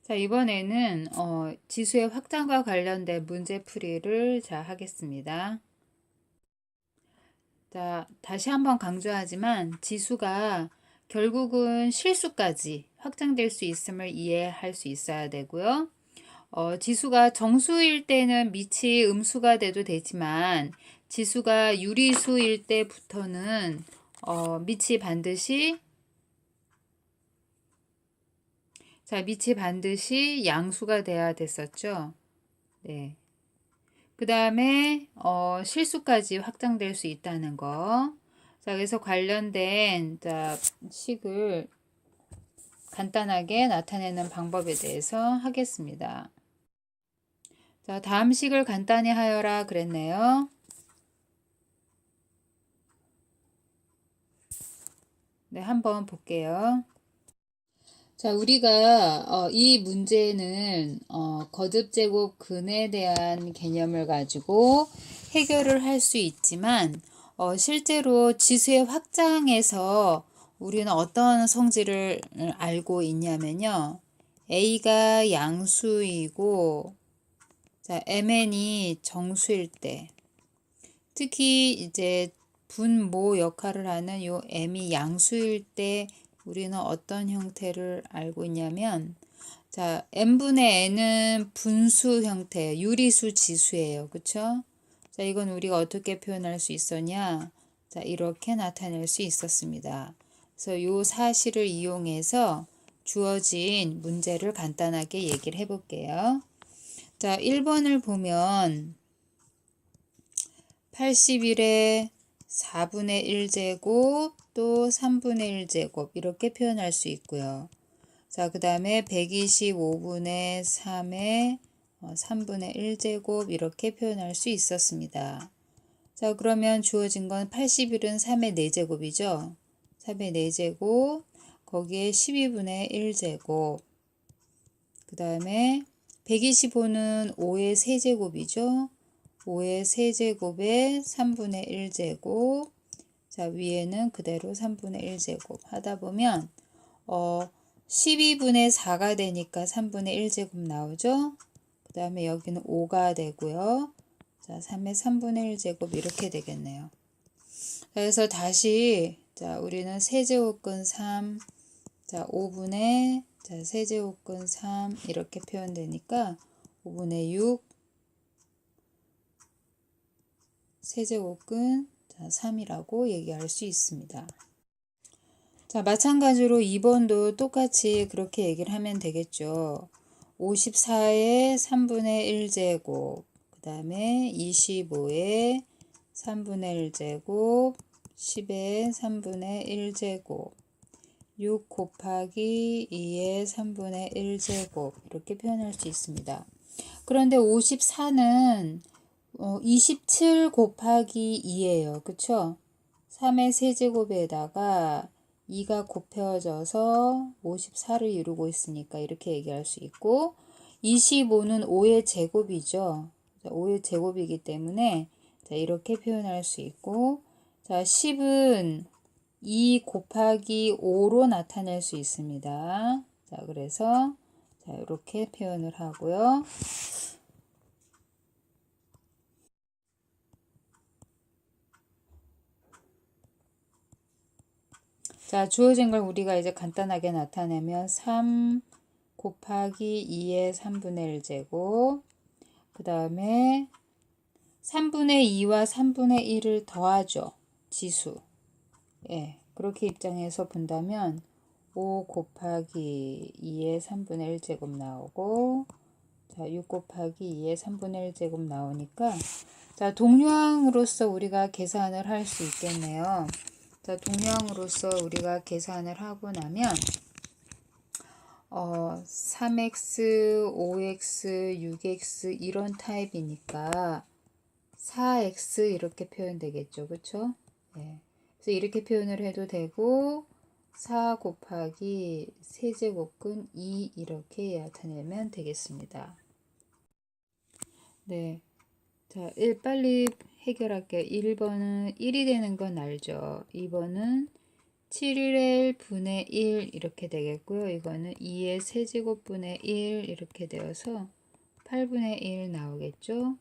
자, 이번에는 지수의 확장과 관련된 문제풀이를 하겠습니다. 자, 다시 한번 강조하지만 지수가 결국은 실수까지 확장될 수 있음을 이해할 수 있어야 되고요. 지수가 정수일 때는 밑이 음수가 돼도 되지만 지수가 유리수일 때부터는 밑이 반드시 밑이 반드시 양수가 돼야 됐었죠. 네. 그 다음에 실수까지 확장될 수 있다는 거. 자, 그래서 관련된 식을 간단하게 나타내는 방법에 대해서 하겠습니다. 자, 다음 식을 간단히 하여라 그랬네요. 네, 한번 볼게요. 자, 우리가 이 문제는 거듭제곱 근에 대한 개념을 가지고 해결을 할 수 있지만 실제로 지수의 확장에서 우리는 어떤 성질을 알고 있냐면요. A가 양수이고 MN이 정수일 때, 특히 이제 분모 역할을 하는 요 M이 양수일 때 우리는 어떤 형태를 알고 있냐면, n분의 n은 분수 형태, 유리수 지수예요. 그쵸? 자, 이건 우리가 어떻게 표현할 수 있었냐? 자, 이렇게 나타낼 수 있었습니다. 그래서 요 사실을 이용해서 주어진 문제를 간단하게 얘기를 해볼게요. 자, 1번을 보면 81의 4분의 1제곱 또 3분의 1제곱 이렇게 표현할 수 있고요. 자, 그 다음에 125분의 3의 3분의 1제곱 이렇게 표현할 수 있었습니다. 자, 그러면 주어진 건 81은 3의 4제곱이죠. 3의 4제곱, 거기에 12분의 1제곱, 그 다음에 125는 5의 세제곱이죠. 5의 세제곱에 3분의 1제곱, 자, 위에는 그대로 3분의 1제곱 하다 보면 12분의 4가 되니까 3분의 1제곱 나오죠. 그 다음에 여기는 5가 되고요. 자, 3의 3분의 1제곱 이렇게 되겠네요. 그래서 다시 우리는 세제곱근 3, 5분의 세제곱근 3 이렇게 표현되니까 5분의 6 세제곱근 3이라고 얘기할 수 있습니다. 자, 마찬가지로 2번도 똑같이 그렇게 얘기를 하면 되겠죠. 54의 3분의 1제곱, 그 다음에 25의 3분의 1제곱, 10의 3분의 1제곱, 6 곱하기 2의 3분의 1제곱 이렇게 표현할 수 있습니다. 그런데 54는 27 곱하기 2예요. 그쵸? 3의 세제곱에다가 2가 곱해져서 54를 이루고 있으니까 이렇게 얘기할 수 있고, 25는 5의 제곱이죠. 5의 제곱이기 때문에 이렇게 표현할 수 있고, 10은 2 곱하기 5로 나타낼 수 있습니다. 자, 그래서 이렇게 표현을 하고요. 자, 주어진 걸 우리가 이제 간단하게 나타내면 3 곱하기 2의 3분의 1제곱, 그 다음에 3분의 2와 3분의 1을 더하죠. 지수. 예, 그렇게 입장에서 본다면 5 곱하기 2의 3분의 1제곱 나오고, 자, 6 곱하기 2의 3분의 1제곱 나오니까, 자, 동류항으로서 우리가 계산을 할 수 있겠네요. 자, 동류항으로서 우리가 계산을 하고 나면 3x, 5x, 6x 이런 타입이니까 4x 이렇게 표현되겠죠. 그쵸? 네. 그래서 이렇게 표현을 해도 되고 4 곱하기 세제곱근 2 이렇게 나타내면 되겠습니다. 네. 자, 빨리 해결할게요. 1번은 1이 되는 건 알죠. 2번은 7의 분의 1 이렇게 되겠고요. 이거는 2의 세제곱분의 1 이렇게 되어서 8분의 1 나오겠죠.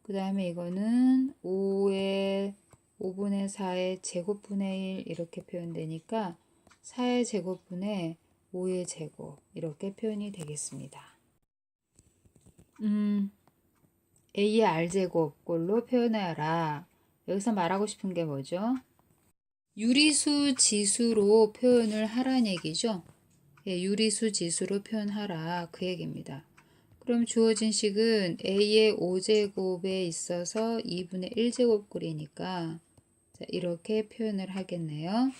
그 다음에 이거는 5분의 4의 제곱분의 1 이렇게 표현되니까 4의 제곱분의 5의 제곱 이렇게 표현이 되겠습니다. A의 R제곱 꼴로 표현하여라. 여기서 말하고 싶은 게 뭐죠? 유리수 지수로 표현을 하라는 얘기죠. 예, 유리수 지수로 표현하라 그 얘기입니다. 그럼 주어진 식은 A의 5제곱에 있어서 2분의 1제곱 꼴이니까 이렇게 표현을 하겠네요.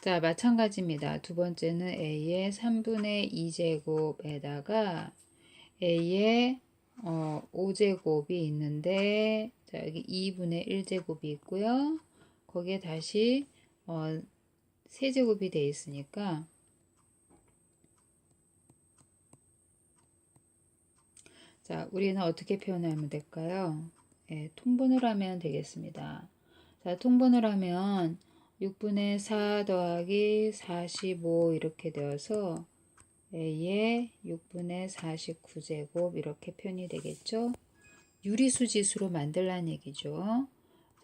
자, 마찬가지입니다. 두 번째는 A의 3분의 2제곱에다가 A의 5제곱이 있는데 자, 여기 2분의 1제곱이 있고요. 거기에 다시 세제곱이 되어 있으니까 자, 우리는 어떻게 표현하면 될까요? 예, 통분을 하면 되겠습니다. 자, 통분을 하면 6분의 4 더하기 45 이렇게 되어서 A의 6분의 49제곱 이렇게 표현이 되겠죠. 유리수 지수로 만들라는 얘기죠.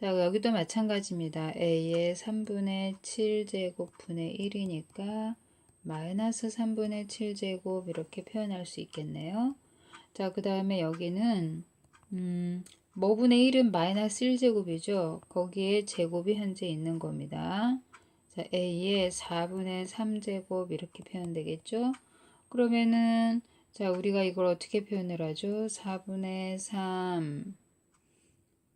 자, 여기도 마찬가지입니다. A의 3분의 7제곱분의 1이니까 마이너스 3분의 7제곱 이렇게 표현할 수 있겠네요. 자, 그 다음에 여기는 뭐분의 1은 마이너스 1제곱이죠. 거기에 제곱이 현재 있는 겁니다. 자, A의 4분의 3제곱 이렇게 표현되겠죠. 그러면은 자, 우리가 이걸 어떻게 표현을 하죠? 4분의 3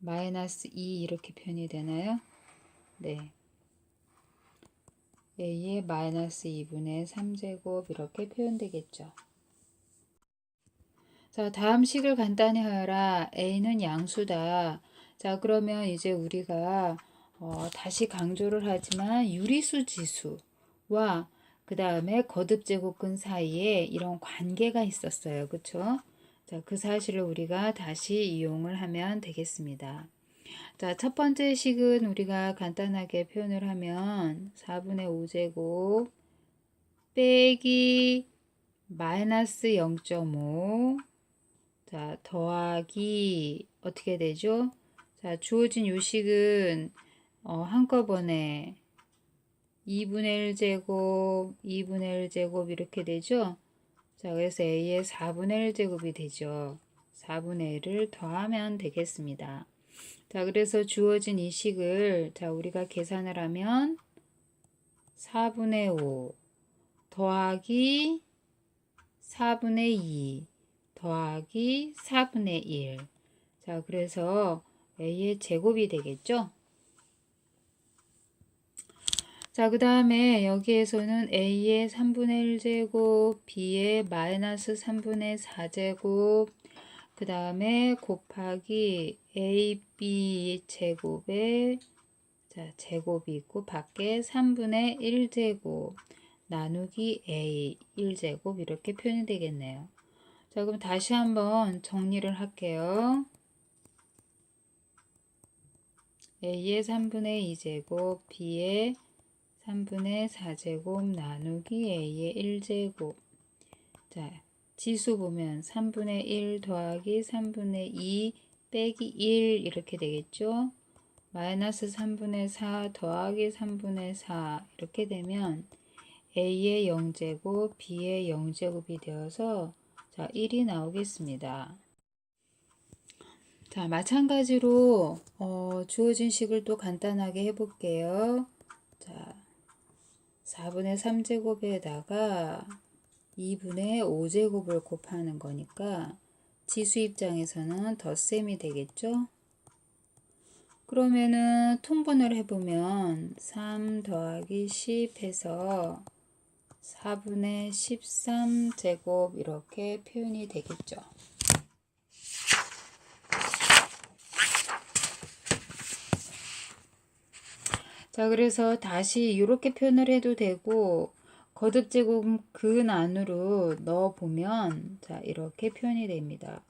마이너스 2 이렇게 표현이 되나요? 네. A의 마이너스 2분의 3제곱 이렇게 표현되겠죠. 자, 다음 식을 간단히 하여라. A는 양수다. 자, 그러면 이제 우리가 다시 강조를 하지만 유리수 지수와 그 다음에 거듭제곱근 사이에 이런 관계가 있었어요. 그쵸? 자, 그 사실을 우리가 다시 이용을 하면 되겠습니다. 자, 첫 번째 식은 우리가 간단하게 표현을 하면 4분의 5제곱 빼기 마이너스 0.5 자, 더하기 어떻게 되죠? 자, 주어진 요식은 한꺼번에 2분의 1제곱, 2분의 1제곱 이렇게 되죠? 자, 그래서 A의 4분의 1제곱이 되죠. 4분의 1을 더하면 되겠습니다. 자, 그래서 주어진 이 식을 자, 우리가 계산을 하면 4분의 5 더하기 4분의 2 더하기 4분의 1. 자, 그래서 A의 제곱이 되겠죠? 자, 그 다음에 여기에서는 A의 3분의 1제곱, B의 마이너스 3분의 4제곱, 그 다음에 곱하기 AB 제곱에 자, 제곱이 있고 밖에 3분의 1제곱 나누기 A 1제곱 이렇게 표현이 되겠네요. 자, 그럼 다시 한번 정리를 할게요. A의 3분의 2제곱, B의 3분의 4제곱 나누기 A의 1제곱. 자, 지수 보면 3분의 1 더하기 3분의 2 빼기 1 이렇게 되겠죠. 마이너스 3분의 4 더하기 3분의 4 이렇게 되면 A의 0제곱, B의 0제곱이 되어서 자, 1이 나오겠습니다. 자, 마찬가지로 주어진 식을 또 간단하게 해볼게요. 자, 4분의 3제곱에다가 2분의 5제곱을 곱하는 거니까 지수 입장에서는 덧셈이 되겠죠? 그러면은 통분을 해보면 3 더하기 10 해서 4분의 13제곱 이렇게 표현이 되겠죠. 자, 그래서 다시 이렇게 표현을 해도 되고 거듭제곱 근 안으로 넣어보면 자, 이렇게 표현이 됩니다.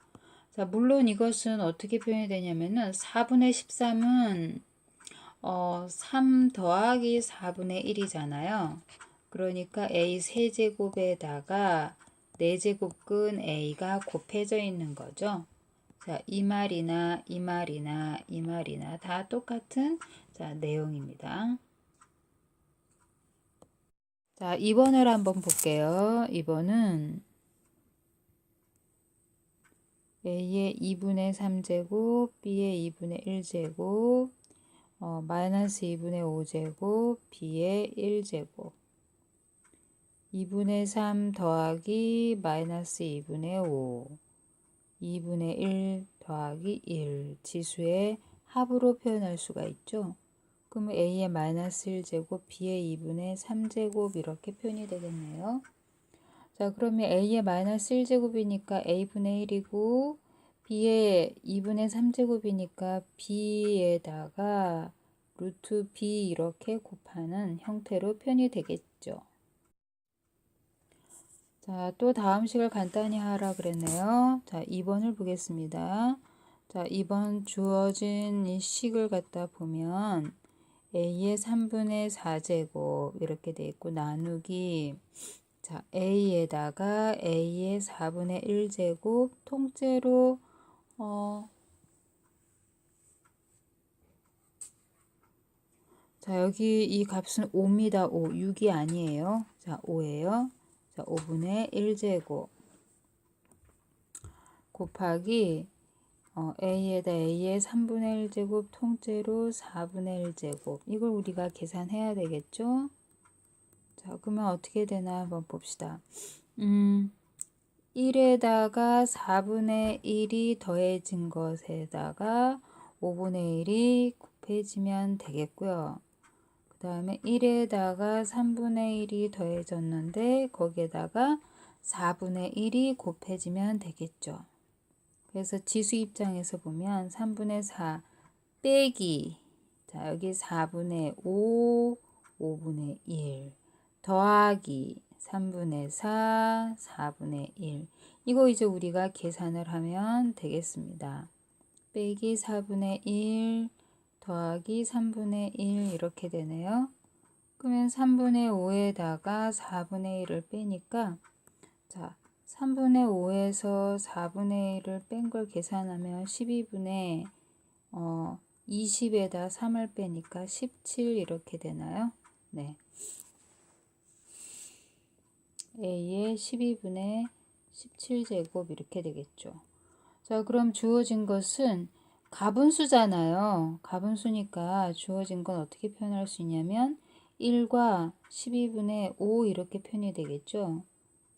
자, 물론 이것은 어떻게 표현이 되냐면은 4분의 13은 3 더하기 4분의 1이잖아요. 그러니까 a 세제곱에다가 4제곱근 a가 곱해져 있는 거죠. 자, 이 말이나 이 말이나 이 말이나 다 똑같은 자, 내용입니다. 자, 2번을 한번 볼게요. 2번은 a의 2분의 3제곱, b의 2분의 1제곱, 마이너스 2분의 5제곱, b의 1제곱, 2분의 3 더하기 마이너스 2분의 5, 2분의 1 더하기 1 지수의 합으로 표현할 수가 있죠. 그러면 a의 마이너스 1제곱, b의 2분의 3제곱 이렇게 표현이 되겠네요. 자, 그러면 a의 마이너스 1제곱이니까 a분의 1이고 b의 2분의 3제곱이니까 b에다가 루트 b 이렇게 곱하는 형태로 표현이 되겠죠. 자, 또 다음 식을 간단히 하라 그랬네요. 자, 2번을 보겠습니다. 자, 2번 주어진 이 식을 갖다 보면 a의 3분의 4제곱 이렇게 돼 있고 나누기 자, a에다가 a의 4분의 1제곱 통째로 자, 여기 이 값은 5입니다. 5, 6이 아니에요. 자, 5예요. 자, 5분의 1제곱 곱하기 a에다 a의 3분의 1제곱 통째로 4분의 1제곱 이걸 우리가 계산해야 되겠죠? 자, 그러면 어떻게 되나 한번 봅시다. 1에다가 4분의 1이 더해진 것에다가 5분의 1이 곱해지면 되겠고요. 그 다음에 1에다가 3분의 1이 더해졌는데 거기에다가 4분의 1이 곱해지면 되겠죠. 그래서 지수 입장에서 보면 3분의 4 빼기 자 여기 4분의 5, 5분의 1 더하기 3분의 4, 4분의 1 이거 이제 우리가 계산을 하면 되겠습니다. 빼기 4분의 1 더하기 3분의 1 이렇게 되네요. 그러면 3분의 5에다가 4분의 1을 빼니까 자 3분의 5에서 4분의 1을 뺀 걸 계산하면 12분의 20에다 3을 빼니까 17 이렇게 되나요? 네. a의 12분의 17제곱 이렇게 되겠죠. 자, 그럼 주어진 것은 가분수잖아요. 가분수니까 주어진 건 어떻게 표현할 수 있냐면 1과 12분의 5 이렇게 표현이 되겠죠.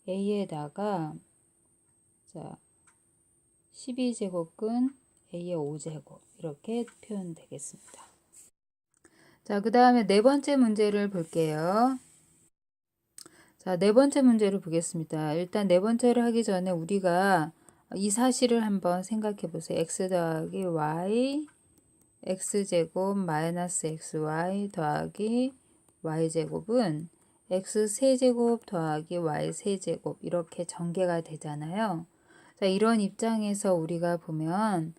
a에다가 자 12제곱근 a의 5제곱 이렇게 표현되겠습니다. 자, 그 다음에 네 번째 문제를 볼게요. 자, 네 번째 문제를 보겠습니다. 일단 네 번째를 하기 전에 우리가 이 사실을 한번 생각해 보세요. x 더하기 y x제곱 마이너스 xy 더하기 y제곱은 x 세제곱 더하기 y 세제곱 이렇게 전개가 되잖아요. 자, 이런 입장에서 우리가 보면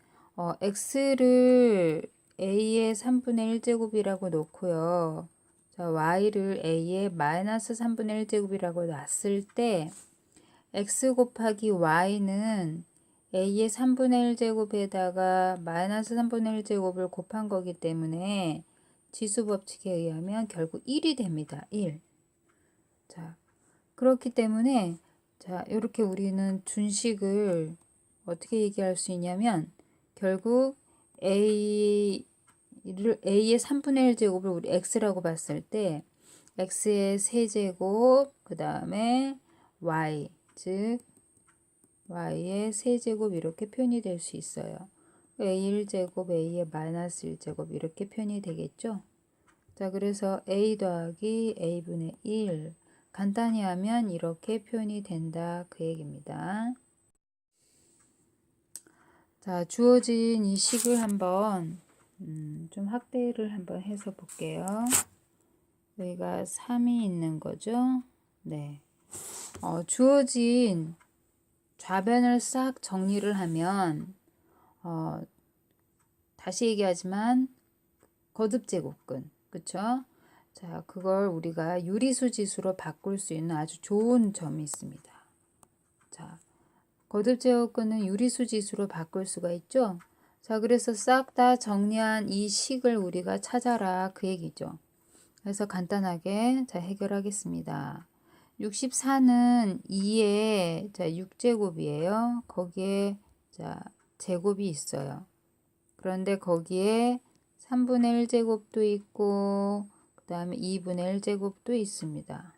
x를 a의 3분의 1제곱이라고 놓고요. 자, y를 a의 마이너스 3분의 1제곱이라고 놨을 때 x 곱하기 y는 a의 3분의 1제곱에다가 마이너스 3분의 1제곱을 곱한 거기 때문에 지수 법칙에 의하면 결국 1이 됩니다. 1. 자, 그렇기 때문에 자, 이렇게 우리는 준식을 어떻게 얘기할 수 있냐면 결국 a의 3분의 1제곱을 우리 x라고 봤을 때 x의 세제곱 그 다음에 y 즉 y의 세제곱 이렇게 표현이 될 수 있어요. a1제곱 a의 마이너스 1제곱 이렇게 표현이 되겠죠. 자, 그래서 a 더하기 a분의 1 간단히 하면 이렇게 표현이 된다 그 얘기입니다. 자, 주어진 이 식을 한번 좀 확대를 한번 해서 볼게요. 여기가 3이 있는 거죠. 네. 주어진 좌변을 싹 정리를 하면 다시 얘기하지만 거듭제곱근. 그쵸? 자, 그걸 우리가 유리수 지수로 바꿀 수 있는 아주 좋은 점이 있습니다. 자, 거듭제곱근은 유리수 지수로 바꿀 수가 있죠? 자, 그래서 싹 다 정리한 이 식을 우리가 찾아라 그 얘기죠. 그래서 간단하게 자 해결하겠습니다. 64는 2의 자 6제곱이에요. 거기에 자 제곱이 있어요. 그런데 거기에 3분의 1제곱도 있고 그 다음에 2분의 1제곱도 있습니다.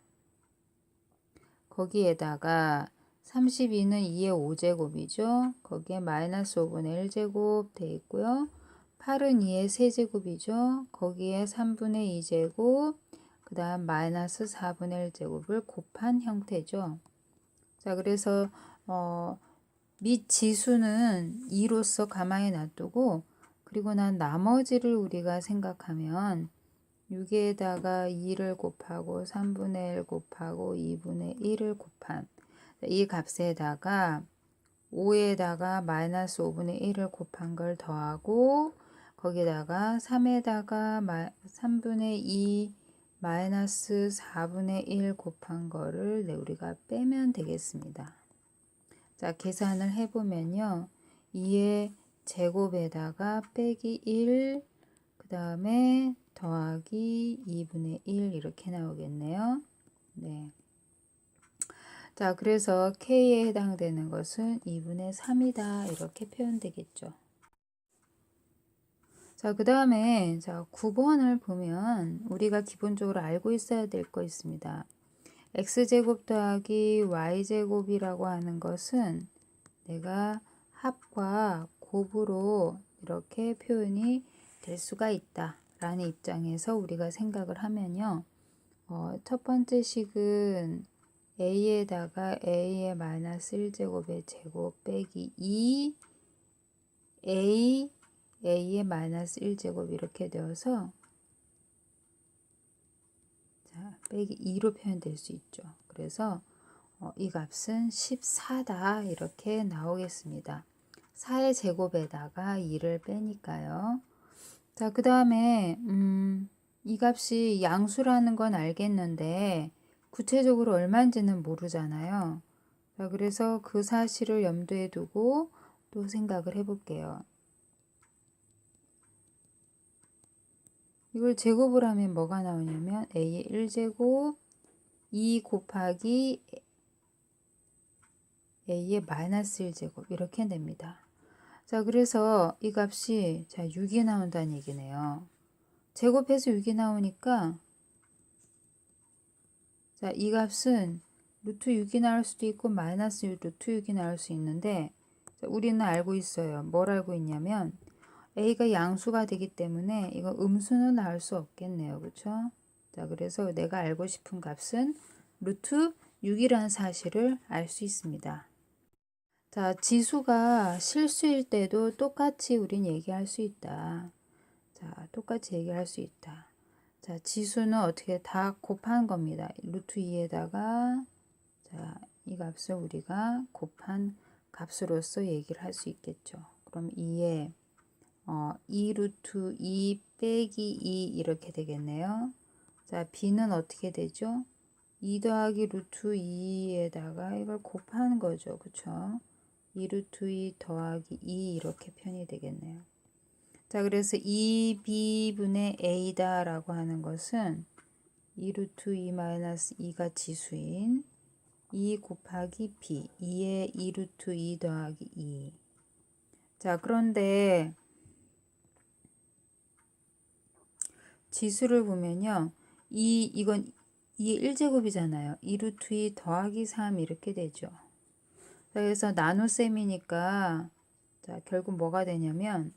거기에다가 32는 2의 5제곱이죠. 거기에 마이너스 5분의 1제곱 돼 있고요. 8은 2의 세제곱이죠. 거기에 3분의 2제곱, 그 다음 마이너스 4분의 1제곱을 곱한 형태죠. 자, 그래서 밑 지수는 2로서 가만히 놔두고 그리고 난 나머지를 우리가 생각하면 6에다가 2를 곱하고 3분의 1 곱하고 2분의 1을 곱한 이 값에다가 5에다가 마이너스 5분의 1을 곱한 걸 더하고 거기다가 3에다가 3분의 2 마이너스 4분의 1 곱한 거를 우리가 빼면 되겠습니다. 자, 계산을 해보면요. 2의 제곱에다가 빼기 1, 그 다음에 더하기 2분의 1 이렇게 나오겠네요. 네. 자, 그래서 K에 해당되는 것은 2분의 3이다. 이렇게 표현되겠죠. 자, 그 다음에 자 9번을 보면 우리가 기본적으로 알고 있어야 될 거 있습니다. x제곱 더하기 y제곱이라고 하는 것은 내가 합과 곱으로 이렇게 표현이 될 수가 있다 라는 입장에서 우리가 생각을 하면요. 첫 번째 식은 a에다가 a의 마이너스 1제곱의 제곱 빼기 2 a의 마이너스 1제곱 이렇게 되어서 자, 빼기 2로 표현될 수 있죠. 그래서 이 값은 14다 이렇게 나오겠습니다. 4의 제곱에다가 2를 빼니까요. 자, 그 다음에 이 값이 양수라는 건 알겠는데 구체적으로 얼마인지는 모르잖아요. 자, 그래서 그 사실을 염두에 두고 또 생각을 해볼게요. 이걸 제곱을 하면 뭐가 나오냐면 a의 1제곱 2 곱하기 a의 마이너스 1제곱 이렇게 됩니다. 자, 그래서 이 값이 자 6이 나온다는 얘기네요. 제곱해서 6이 나오니까 자, 이 값은 루트 6이 나올 수도 있고 마이너스 루트 6이 나올 수 있는데 자, 우리는 알고 있어요. 뭘 알고 있냐면 a가 양수가 되기 때문에 이거 음수는 나올 수 없겠네요. 그렇죠? 자, 그래서 내가 알고 싶은 값은 루트 6이라는 사실을 알 수 있습니다. 자, 지수가 실수일 때도 똑같이 우린 얘기할 수 있다. 자, 똑같이 얘기할 수 있다. 자, 지수는 어떻게 다 곱한 겁니다. 루트 2에다가 자, 이 값을 우리가 곱한 값으로서 얘기를 할 수 있겠죠. 그럼 2에 2 루트 2 빼기 2 이렇게 되겠네요. 자, b는 어떻게 되죠? 2 더하기 루트 2에다가 이걸 곱하는 거죠. 그쵸? 2 루트 2 더하기 2 이렇게 표현이 되겠네요. 자, 그래서 2b분의 a다 라고 하는 것은 2 루트 2 마이너스 2가 지수인 2 곱하기 b 2에 2 루트 2 더하기 2. 자, 그런데 지수를 보면요. 이건 2의 1제곱이잖아요. 2 루트 2 더하기 3 이렇게 되죠. 자, 그래서 나눗셈이니까 자, 결국 뭐가 되냐면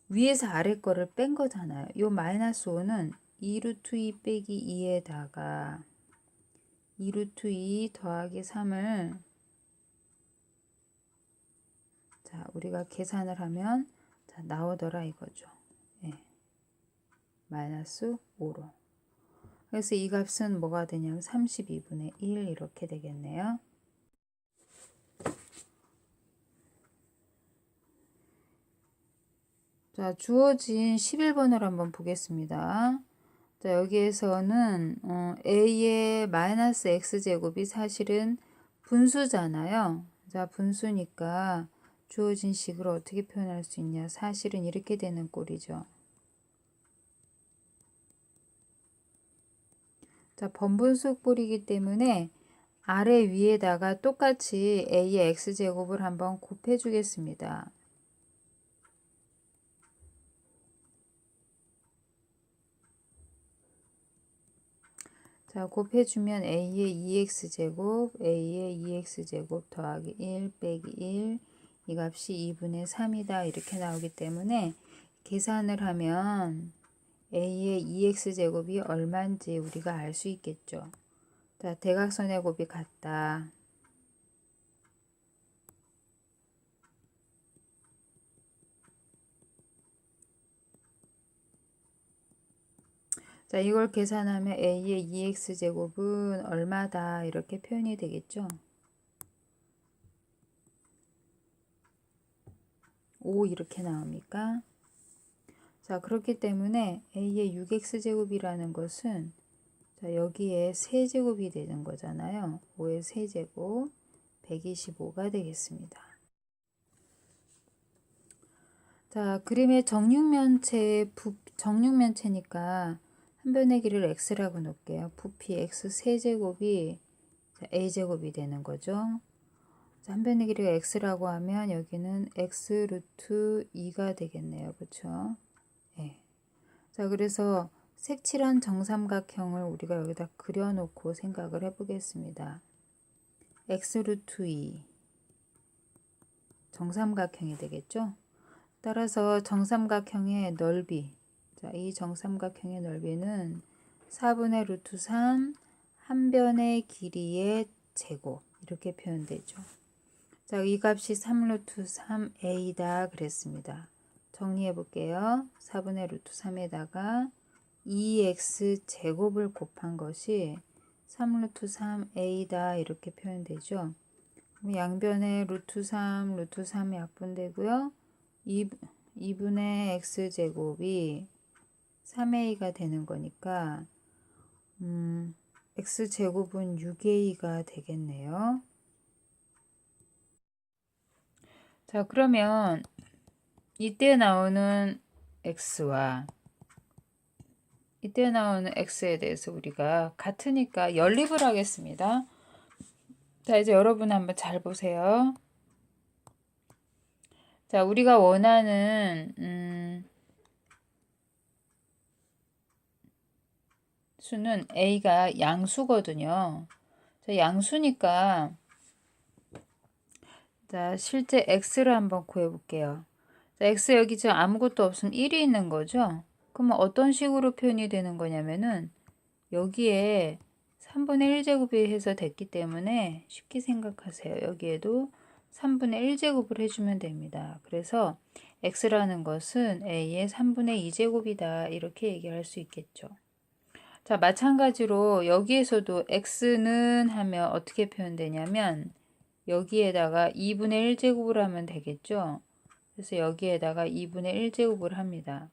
위에서 아래 거를 뺀 거잖아요. 요 마이너스 5는 2 루트 2 빼기 2에다가 2 루트 2 더하기 3을 자, 우리가 계산을 하면 자, 나오더라 이거죠. 예. 마이너스 5로. 그래서 이 값은 뭐가 되냐면 32분의 1 이렇게 되겠네요. 자, 주어진 11번을 한번 보겠습니다. 자, 여기에서는 a의 마이너스 x제곱이 사실은 분수잖아요. 자, 분수니까 주어진 식을 어떻게 표현할 수 있냐. 사실은 이렇게 되는 꼴이죠. 자, 번분수 꼴이기 때문에 아래 위에다가 똑같이 a의 x제곱을 한번 곱해 주겠습니다. 자, 곱해주면 a의 2x제곱, a의 2x제곱 더하기 1 빼기 1, 이 값이 2분의 3이다 이렇게 나오기 때문에 계산을 하면 a의 2x제곱이 얼마인지 우리가 알 수 있겠죠. 자, 대각선의 곱이 같다. 자, 이걸 계산하면 a의 2x제곱은 얼마다 이렇게 표현이 되겠죠. 5 이렇게 나옵니까? 자, 그렇기 때문에 a의 6x제곱이라는 것은 자, 여기에 세제곱이 되는 거잖아요. 5의 세제곱 125가 되겠습니다. 자, 그림의 정육면체니까 한 변의 길이를 x라고 놓을게요. 부피 x 세제곱이 a제곱이 되는 거죠. 자, 한 변의 길이가 x라고 하면 여기는 x 루트 2가 되겠네요. 그렇죠? 네. 자, 그래서 색칠한 정삼각형을 우리가 여기다 그려놓고 생각을 해보겠습니다. x 루트 2 정삼각형이 되겠죠? 따라서 정삼각형의 넓이, 자, 이 정삼각형의 넓이는 4분의 루트 3 한 변의 길이의 제곱 이렇게 표현되죠. 자, 이 값이 3 루트 3a다 그랬습니다. 정리해 볼게요. 4분의 루트 3에다가 2x 제곱을 곱한 것이 3 루트 3a다 이렇게 표현되죠. 양변에 루트 3, 루트 3이 약분되고요. 2분의 x제곱이 3a가 되는 거니까 x제곱은 6a가 되겠네요. 자, 그러면 이때 나오는 x와 이때 나오는 x에 대해서 우리가 같으니까 연립을 하겠습니다. 자, 이제 여러분 한번 잘 보세요. 자, 우리가 원하는 수는 a가 양수거든요. 자, 양수니까 자, 실제 x를 한번 구해볼게요. 자, x 여기 지금 아무것도 없으면 1이 있는 거죠. 그러면 어떤 식으로 표현이 되는 거냐면은 여기에 3분의 1제곱이 해서 됐기 때문에 쉽게 생각하세요. 여기에도 3분의 1제곱을 해주면 됩니다. 그래서 x라는 것은 a의 3분의 2제곱이다 이렇게 얘기할 수 있겠죠. 자, 마찬가지로 여기에서도 x는 하면 어떻게 표현되냐면 여기에다가 2분의 1제곱을 하면 되겠죠. 그래서 여기에다가 2분의 1제곱을 합니다.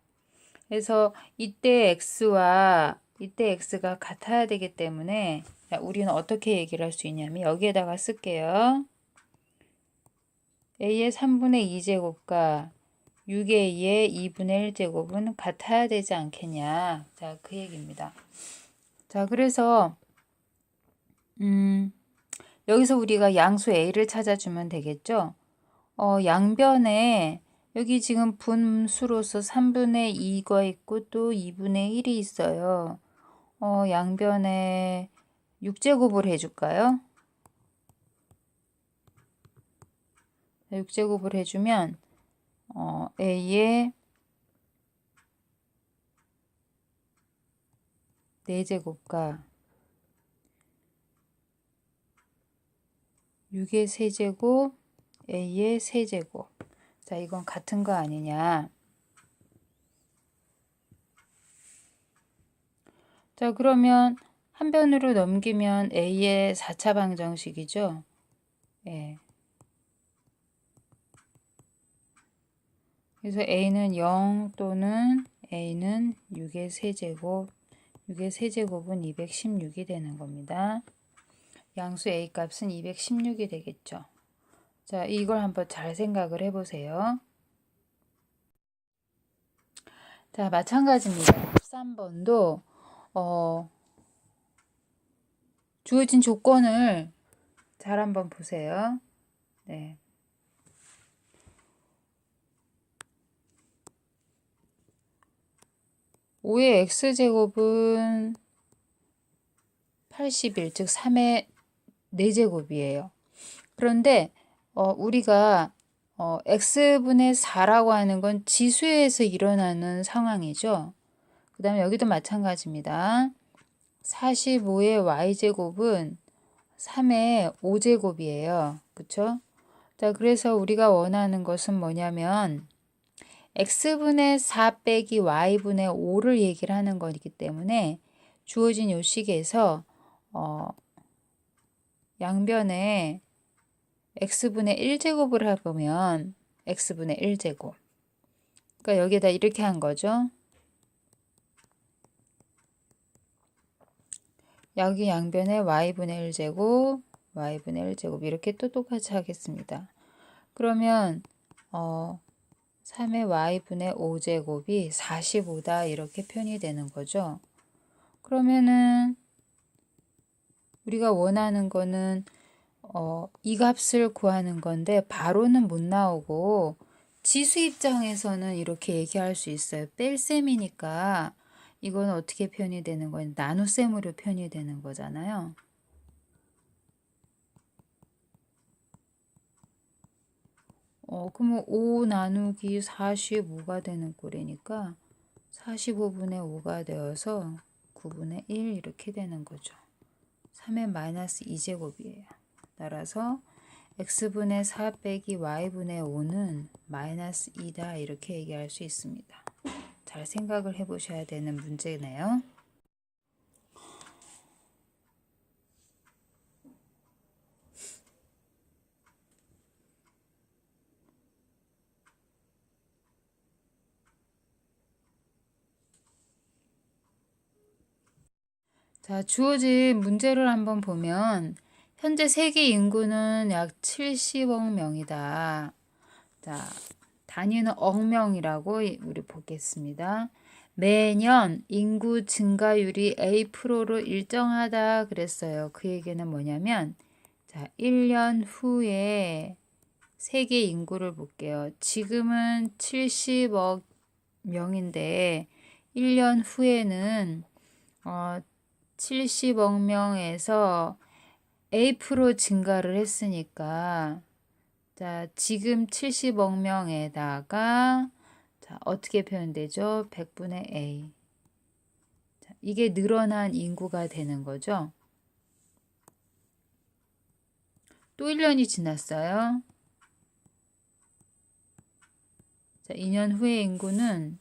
그래서 이때 x가 같아야 되기 때문에 우리는 어떻게 얘기를 할 수 있냐면 여기에다가 쓸게요. a의 3분의 2제곱과 6a의 2분의 1제곱은 같아야 되지 않겠냐. 자, 그 얘기입니다. 자, 그래서 여기서 우리가 양수 a를 찾아주면 되겠죠. 양변에 여기 지금 분수로서 3분의 2가 있고 또 2분의 1이 있어요. 양변에 6제곱을 해줄까요? 6제곱을 해주면 a의 4제곱과 6의 세제곱, a의 세제곱. 자, 이건 같은 거 아니냐. 자, 그러면 한 변으로 넘기면 a의 4차 방정식이죠. 예. 그래서 a는 0 또는 a는 6의 세제곱, 6의 세제곱은 216이 되는 겁니다. 양수 a 값은 216이 되겠죠. 자, 이걸 한번 잘 생각을 해보세요. 자, 마찬가지입니다. 13번도 주어진 조건을 잘 한번 보세요. 네. 5의 x제곱은 81, 즉 3의 4제곱이에요. 그런데 우리가 x분의 4라고 하는 건 지수에서 일어나는 상황이죠. 그 다음에 여기도 마찬가지입니다. 45의 y제곱은 3의 5제곱이에요. 그쵸? 자, 그래서 우리가 원하는 것은 뭐냐면 x분의 4 빼기 y분의 5를 얘기를 하는 거기 때문에 주어진 요 식에서 양변에 x분의 1제곱을 해보면 x분의 1제곱. 그러니까 여기에다 이렇게 한 거죠. 여기 양변에 y분의 1제곱, y분의 1제곱 이렇게 또 똑같이 하겠습니다. 그러면 3의 y분의 5제곱이 45다 이렇게 표현이 되는 거죠. 그러면은 우리가 원하는 거는 이 값을 구하는 건데 바로는 못 나오고 지수 입장에서는 이렇게 얘기할 수 있어요. 뺄셈이니까 이건 어떻게 표현이 되는 거예요? 나눗셈으로 표현이 되는 거잖아요. 그러면 5 나누기 45가 되는 꼴이니까 45분의 5가 되어서 9분의 1 이렇게 되는 거죠. 3의 마이너스 2제곱이에요. 따라서 x분의 4 빼기 y분의 5는 마이너스 2다 이렇게 얘기할 수 있습니다. 잘 생각을 해보셔야 되는 문제네요. 자, 주어진 문제를 한번 보면 현재 세계 인구는 약 70억 명이다. 자, 단위는 억명이라고 우리 보겠습니다. 매년 인구 증가율이 A%로 일정하다 그랬어요. 그 얘기는 뭐냐면 자, 1년 후에 세계 인구를 볼게요. 지금은 70억 명인데 1년 후에는 70억 명에서 A% 증가를 했으니까 자, 지금 70억 명에다가 자, 어떻게 표현되죠? 100분의 A. 자, 이게 늘어난 인구가 되는 거죠. 또 1년이 지났어요. 자, 2년 후의 인구는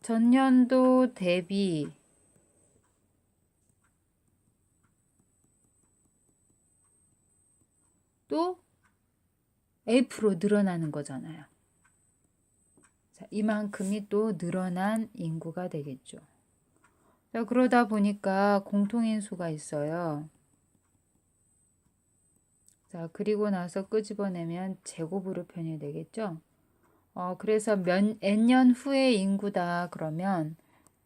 전년도 대비 또 A% 늘어나는 거잖아요. 자, 이만큼이 또 늘어난 인구가 되겠죠. 자, 그러다 보니까 공통인수가 있어요. 자, 그리고 나서 끄집어내면 제곱으로 표현이 되겠죠. 그래서 n년 후의 인구다 그러면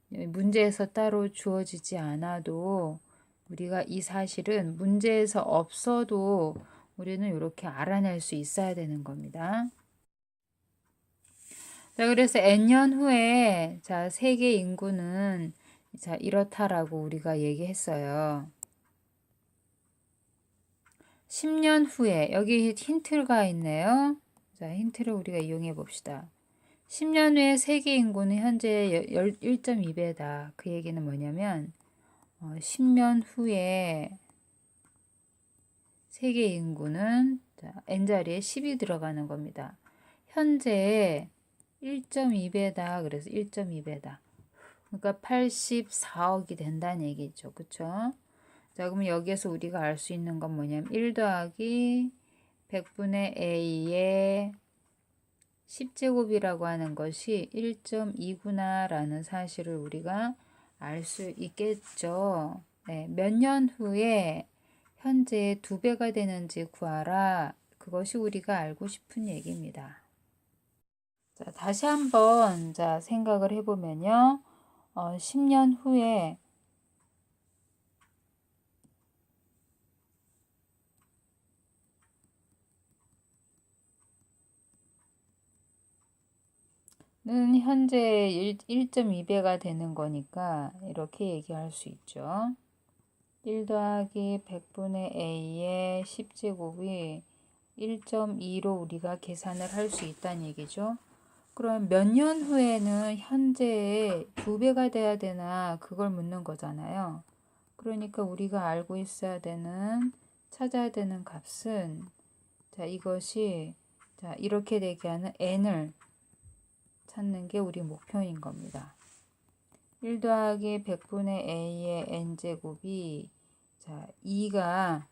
문제에서 따로 주어지지 않아도 우리가 이 사실은 문제에서 없어도 우리는 이렇게 알아낼 수 있어야 되는 겁니다. 자, 그래서 n년 후에 자, 세계 인구는 자, 이렇다라고 우리가 얘기했어요. 10년 후에 여기 힌트가 있네요. 자, 힌트를 우리가 이용해 봅시다. 10년 후에 세계 인구는 현재 1.2배다. 그 얘기는 뭐냐면 10년 후에 세계 인구는 자, n자리에 10이 들어가는 겁니다. 현재 1.2배다. 그래서 1.2배다. 그러니까 84억이 된다는 얘기죠. 그쵸? 자, 그러면 여기에서 우리가 알 수 있는 건 뭐냐면 1 더하기 100분의 A의 10제곱이라고 하는 것이 1.2구나 라는 사실을 우리가 알 수 있겠죠. 네, 몇 년 후에 현재 2배가 되는지 구하라. 그것이 우리가 알고 싶은 얘기입니다. 자, 다시 한번 생각을 해보면요. 10년 후에 는 현재 1.2배가 되는 거니까 이렇게 얘기할 수 있죠. 1 더하기 100분의 a의 10제곱이 1.2로 우리가 계산을 할 수 있다는 얘기죠. 그럼 몇 년 후에는 현재의 2배가 돼야 되나 그걸 묻는 거잖아요. 그러니까 우리가 알고 있어야 되는, 찾아야 되는 값은 이것이 이렇게 되게 하는 n을 찾는 게 우리 목표인 겁니다. 1 더하기 100분의 a의 n제곱이 2가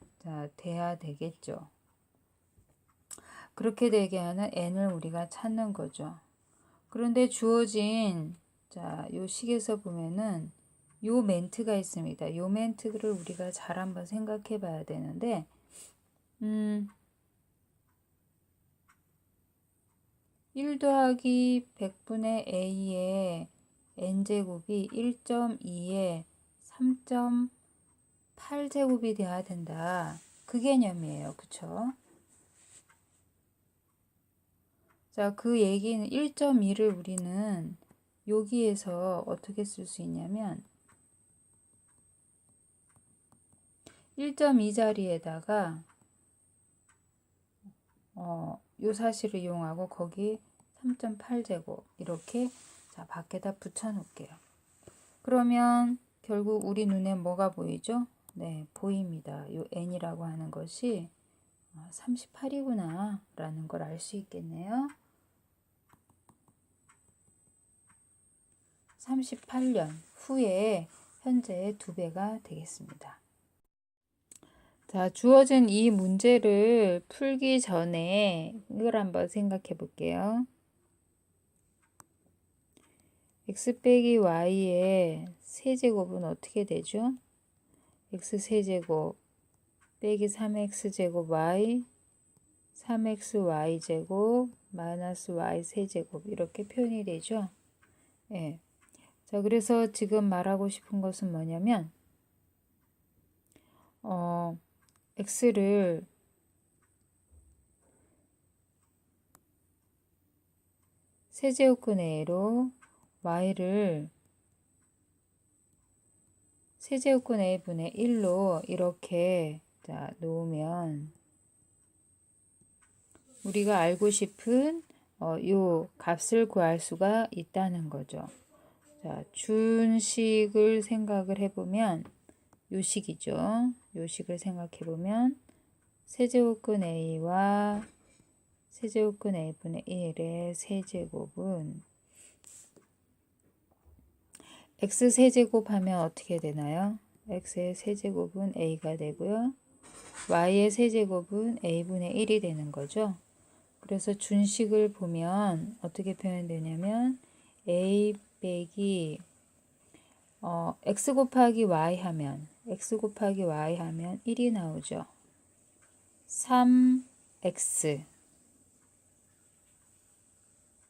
돼야 되겠죠. 그렇게 되게 하는 n을 우리가 찾는 거죠. 그런데 주어진 요 식에서 보면은 요 멘트가 있습니다. 요 멘트를 우리가 잘 한번 생각해 봐야 되는데 1 더하기 100분의 a의 n제곱이 1.2에 3.8제곱이 돼야 된다. 그 개념이에요. 그쵸? 그 얘기는 1.2를 우리는 여기에서 어떻게 쓸 수 있냐면 1.2 자리에다가 요 사실을 이용하고 거기 3.8제곱 이렇게 밖에다 붙여 놓을게요. 그러면 결국 우리 눈에 뭐가 보이죠? 네, 보입니다. 요 n이라고 하는 것이 38이구나 라는 걸 알 수 있겠네요. 38년 후에 현재의 2배가 되겠습니다. 주어진 이 문제를 풀기 전에 이걸 한번 생각해 볼게요. x 빼기 y의 세제곱은 어떻게 되죠? x 세제곱 빼기 3x제곱 y 3xy제곱 마이너스 y 세제곱 이렇게 표현이 되죠. 예. 그래서 지금 말하고 싶은 것은 뭐냐면 x를 세제곱근 a로 y를 세제곱근 a분의 1로 이렇게 놓으면 우리가 알고 싶은 요 값을 구할 수가 있다는 거죠. 준 식을 생각을 해보면 요 식이죠. 요 식을 생각해 보면 세제곱근 a와 세제곱근 a분의 1의 세제곱은 x 세제곱 하면 어떻게 되나요? x의 세제곱은 a가 되고요. y의 세제곱은 a분의 1이 되는 거죠. 그래서 준식을 보면 어떻게 표현되냐면 a 빼기 x 곱하기 y 하면 1이 나오죠. 3x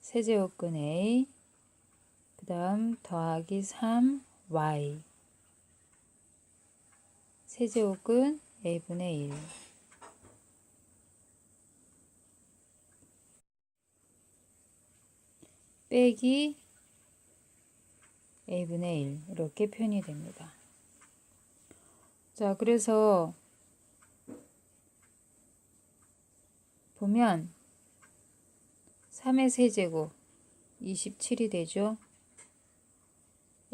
세제곱근 a 그 다음 더하기 3y 세제곱근 a분의 1 빼기 a분의 1 이렇게 표현이 됩니다. 그래서 보면 3의 세제곱 27이 되죠.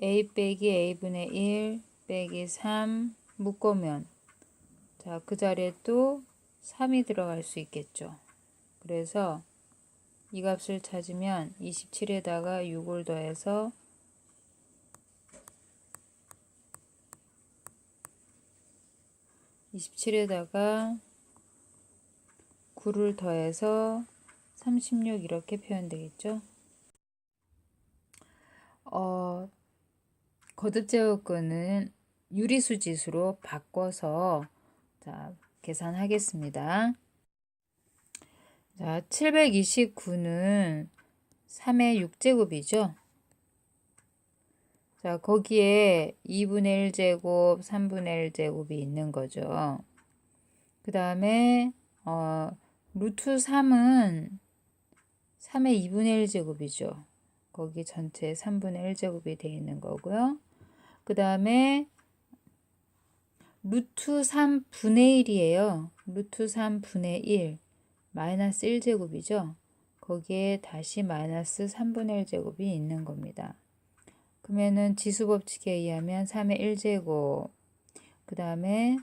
a 빼기 a분의 1 빼기 3 묶으면 그 자리에 또 3이 들어갈 수 있겠죠. 그래서 이 값을 찾으면 27에다가 6을 더해서 27에다가 9를 더해서 36 이렇게 표현되겠죠. 거듭제곱근은 유리수 지수로 바꿔서 자, 계산하겠습니다. 자, 729는 3의 6제곱이죠. 자, 거기에 2분의 1제곱, 3분의 1제곱이 있는 거죠. 그 다음에 루트 3은 3의 2분의 1제곱이죠. 거기 전체 3분의 1제곱이 되어 있는 거고요. 그 다음에 루트 3분의 1이에요. 루트 3분의 1 마이너스 1제곱이죠. 거기에 다시 마이너스 3분의 1제곱이 있는 겁니다. 그러면은 지수법칙에 의하면 3의 1제곱, 그 다음에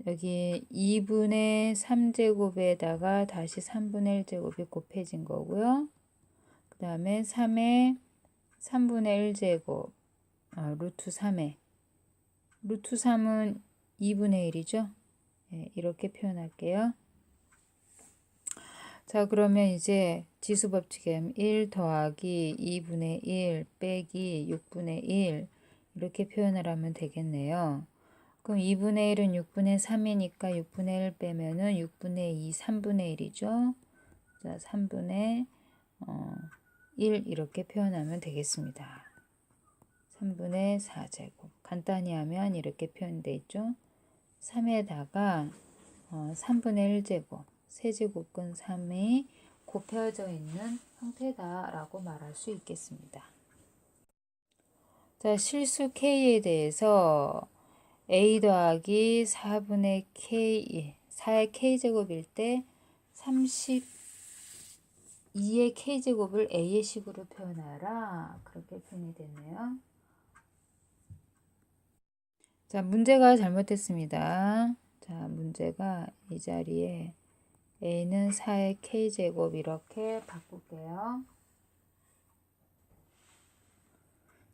여기 2분의 3제곱에다가 다시 3분의 1제곱이 곱해진 거고요. 그 다음에 3의 3분의 1제곱, 루트 3에 루트 3은 2분의 1이죠. 네, 이렇게 표현할게요. 자, 그러면 이제 지수법칙에 1 더하기 2분의 1 빼기 6분의 1 이렇게 표현을 하면 되겠네요. 그럼 2분의 1은 6분의 3이니까 6분의 1 빼면은 6분의 2, 3분의 1이죠. 자, 3분의 1 이렇게 표현하면 되겠습니다. 3분의 4제곱. 간단히 하면 이렇게 표현되어 있죠. 3에다가 3분의 1제곱. 세제곱근 3이 곱해져 있는 형태다라고 말할 수 있겠습니다. 자, 실수 K에 대해서 A 더하기 4분의 K, 4의 K제곱일 때 32의 K제곱을 A의 식으로 표현하라. 그렇게 표현이 됐네요. 자, 문제가 잘못했습니다. 자, 문제가 이 자리에 A는 4의 K제곱 이렇게 바꿀게요.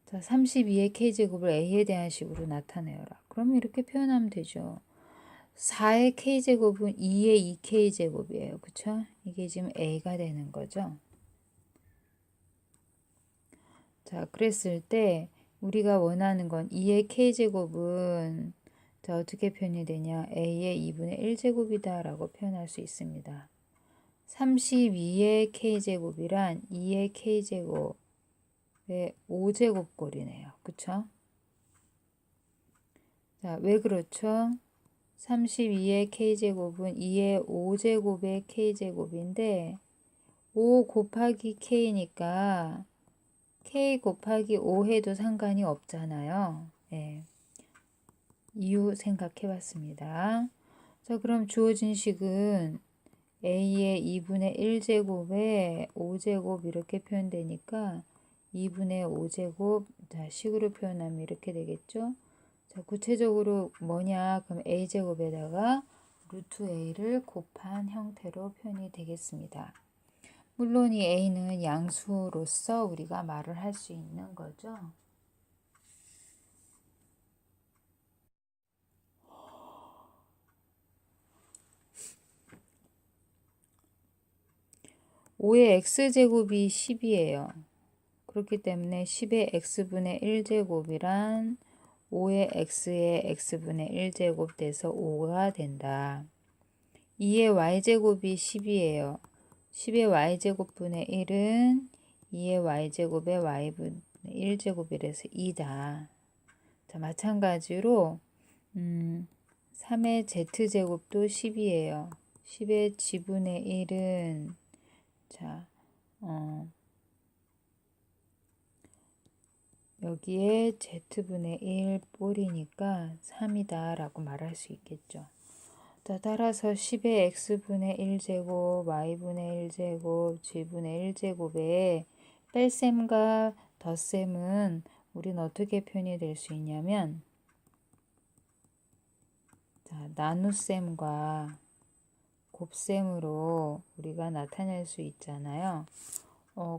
자, 32의 K제곱을 A에 대한 식으로 나타내어라. 그럼 이렇게 표현하면 되죠. 4의 K제곱은 2의 2K제곱이에요. 그쵸? 이게 지금 A가 되는 거죠. 자, 그랬을 때 우리가 원하는 건 2의 K제곱은 자, 어떻게 표현이 되냐? A의 2분의 1제곱이다 라고 표현할 수 있습니다. 32의 K제곱이란 2의 K제곱의 5제곱꼴이네요. 그쵸? 자, 왜 그렇죠? 32의 K제곱은 2의 5제곱의 K제곱인데 5 곱하기 K니까 K 곱하기 5 해도 상관이 없잖아요. 네. 이유 생각해 봤습니다. 자, 그럼 주어진 식은 A의 2분의 1제곱에 5제곱 이렇게 표현되니까 2분의 5제곱 자, 식으로 표현하면 이렇게 되겠죠. 자, 구체적으로 뭐냐? 그럼 A제곱에다가 루트 A를 곱한 형태로 표현이 되겠습니다. 물론 이 A는 양수로서 우리가 말을 할 수 있는 거죠. (5의 x제곱이 10이에요. 그렇기 때문에 10의 x분의 1제곱이란 5의 x의 x분의 1제곱 돼서 5가 된다. 2의 y제곱이 10이에요. 10의 y제곱분의 1은 2의 y제곱의 y분의 1제곱이라서 2다. 자, 마찬가지로 3의 z제곱도 10이에요. 10의 g분의 1은 자, 여기에 z분의 1 꼴이니까 3이다 라고 말할 수 있겠죠. 자, 따라서 10의 x분의 1제곱, y분의 1제곱, g분의 1제곱에 뺄셈과 덧셈은 우린 어떻게 표현이 될 수 있냐면 자, 나눗셈과 곱셈으로 우리가 나타낼 수 있잖아요.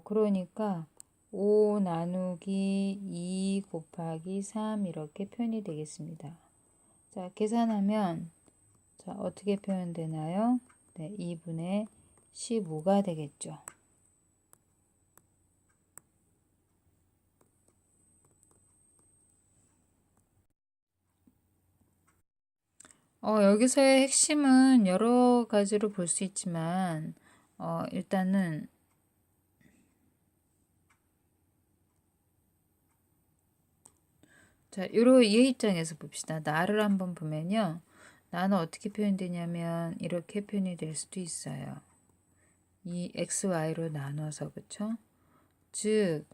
그러니까 5 나누기 2 곱하기 3 이렇게 표현이 되겠습니다. 자, 계산하면 자, 어떻게 표현되나요? 네, 2분의 15가 되겠죠. 여기서의 핵심은 여러 가지로 볼 수 있지만 일단은 자, 얘 입장에서 봅시다. 나를 한번 보면요. 나는 어떻게 표현되냐면 이렇게 표현이 될 수도 있어요. 이 x, y로 나눠서 그쵸? 즉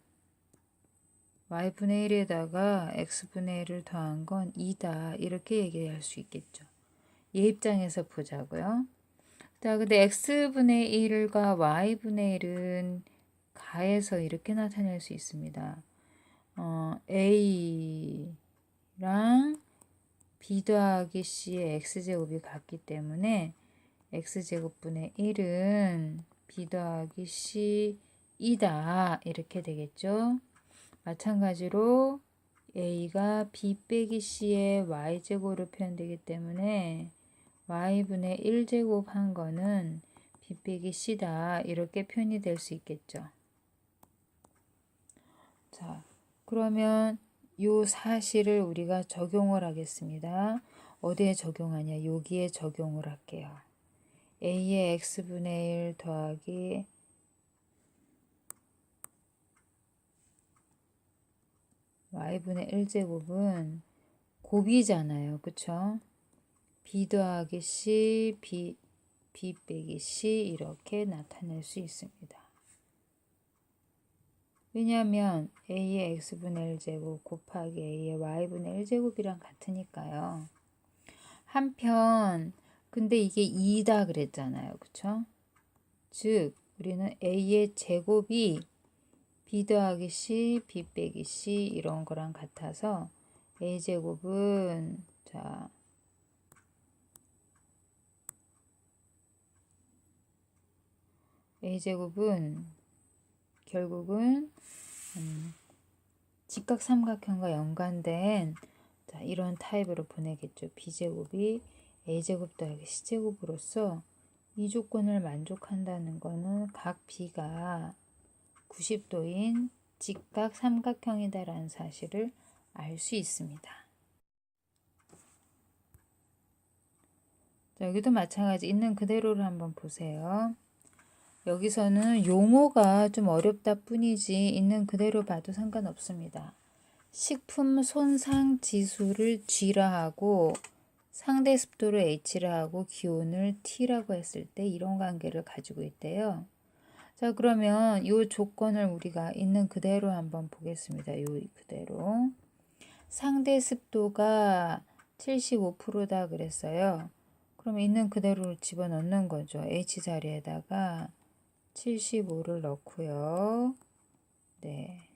y분의 1에다가 x분의 1을 더한 건 2다. 이렇게 얘기할 수 있겠죠. 얘 입장에서 보자고요. 자, 근데 x분의 1과 y분의 1은 가해서 이렇게 나타낼 수 있습니다. a랑 b 더하기 c의 x제곱이 같기 때문에 x제곱분의 1은 b 더하기 c 이다. 이렇게 되겠죠. 마찬가지로 a가 b 빼기 c의 y제곱으로 표현되기 때문에 y분의 1제곱 한 거는 b 빼기 c다. 이렇게 표현이 될 수 있겠죠. 자, 그러면 요 사실을 우리가 적용을 하겠습니다. 어디에 적용하냐? 여기에 적용을 할게요. a의 x분의 1 더하기 y분의 1제곱은 곱이잖아요. 그쵸? b 더하기 c, b 빼기 c 이렇게 나타낼 수 있습니다. 왜냐하면 a의 x분의 1제곱 곱하기 a의 y분의 1제곱이랑 같으니까요. 한편 근데 이게 2다 그랬잖아요. 그쵸? 즉 우리는 a의 제곱이 b 더하기 c, b 빼기 c 이런 거랑 같아서 a제곱은 자 a제곱은 결국은 직각삼각형과 연관된 자, 이런 타입으로 보내겠죠. b제곱이 a제곱 더하기 c제곱으로서 이 조건을 만족한다는 거는 각 b가 90도인 직각삼각형이다라는 사실을 알 수 있습니다. 자, 여기도 마찬가지 있는 그대로를 한번 보세요. 여기서는 용어가 좀 어렵다 뿐이지 있는 그대로 봐도 상관없습니다. 식품 손상 지수를 G라 하고 상대 습도를 H라 하고 기온을 T라고 했을 때 이런 관계를 가지고 있대요. 자, 그러면 이 조건을 우리가 있는 그대로 한번 보겠습니다. 이 그대로. 상대 습도가 75%다 그랬어요. 그럼 있는 그대로 집어넣는 거죠. H 자리에다가 75를 넣고요. 네.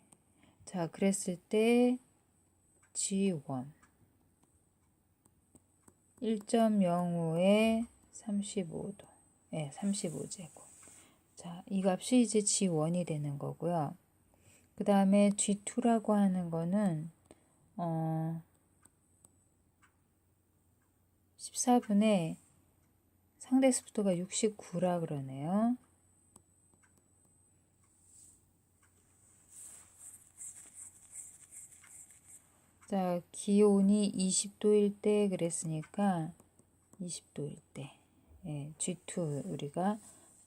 자, 그랬을 때 G1 1.05에 35도. 네, 35제곱. 자, 이 값이 이제 G1이 되는 거고요. 그 다음에 G2라고 하는 거는 14분의 상대 습도가 69라 그러네요. 자, 기온이 20도일 때 그랬으니까 20도일 때 G2 우리가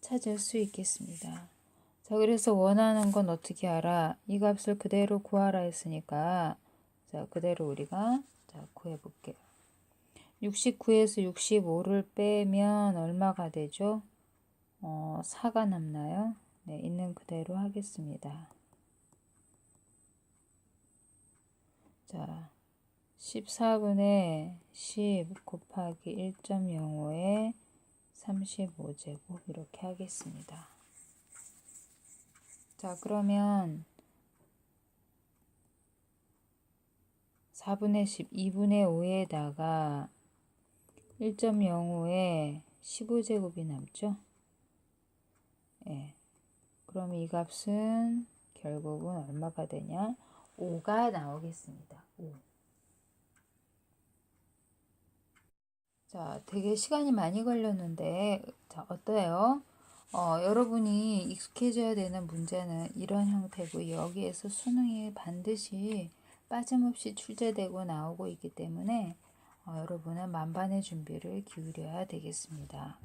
찾을 수 있겠습니다. 자, 그래서 원하는 건 어떻게 알아? 이 값을 그대로 구하라 했으니까 자, 그대로 우리가 자, 구해 볼게요. 69에서 65를 빼면 얼마가 되죠? 4가 남나요? 네, 있는 그대로 하겠습니다. 자, 14분의 10 곱하기 1.05에 35제곱 이렇게 하겠습니다. 자, 그러면 4분의 10, 2분의 5에다가 1.05에 15제곱이 남죠? 예. 그럼 이 값은 결국은 얼마가 되냐? 5가 나오겠습니다. 5. 자, 되게 시간이 많이 걸렸는데, 자, 어때요? 여러분이 익숙해져야 되는 문제는 이런 형태고 여기에서 수능이 반드시 빠짐없이 출제되고 나오고 있기 때문에 여러분은 만반의 준비를 기울여야 되겠습니다.